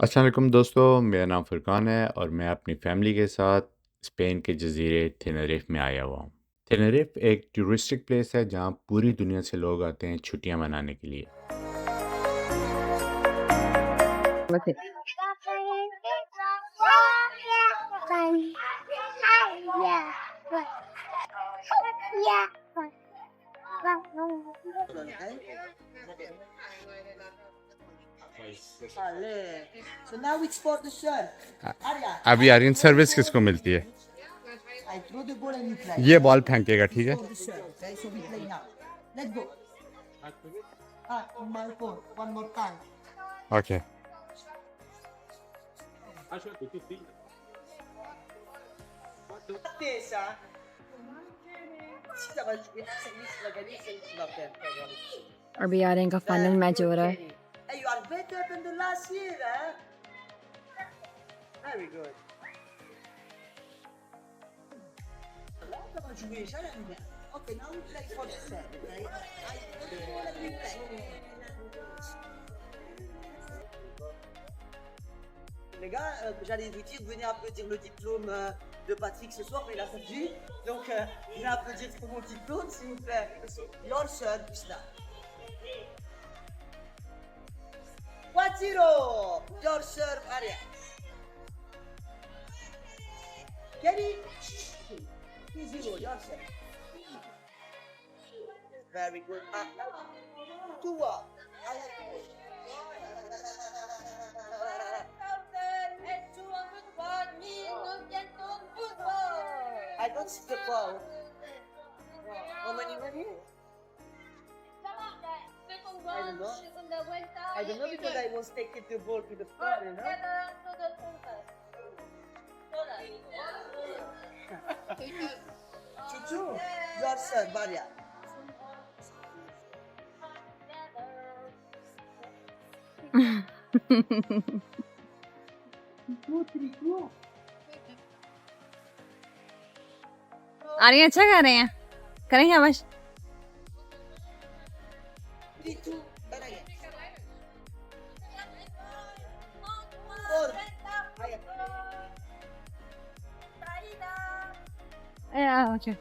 अस्सलाम वालेकुम दोस्तों, मेरा नाम फुरकान है और मैं अपनी फैमिली के साथ स्पेन के जजीरे टेनरिफ में आया हुआ हूँ। टेनरिफ एक टूरिस्टिक प्लेस है जहाँ पूरी दुनिया से लोग आते हैं छुट्टियाँ मनाने के लिए। Okay. So now it's for the shirt. Aryan. अभी आर्यन सर्विस किसको मिलती है? I throw the ball and you play. ये बॉल फेंकेगा, ठीक है? For the shirt, okay? So we play now. Let's go. On my phone. One more time. Okay. अभी आर्यन का final match हो रहा है। Hey, you are better than the last year, huh? Very good. Okay, now we play for the set, okay? We play. Les gars, j'allais vous dire, venez applaudir le diplôme de Patrick ce soir, mais il a perdu. Donc, venez applaudir pour mon diplôme, s'il vous plaît. Your son, Bisla. 4-0. Your serve, Aryan. Kenny. 3-0. Your serve. Very good. 2-1. I don't see the ball. How many? I don't know because I was taking the ball to the front, you know? Chuchu, your son, Maria. Aryan अच्छा कर रहे हैं, करेंगे बस। 3-2, Bergen. 4. Okay.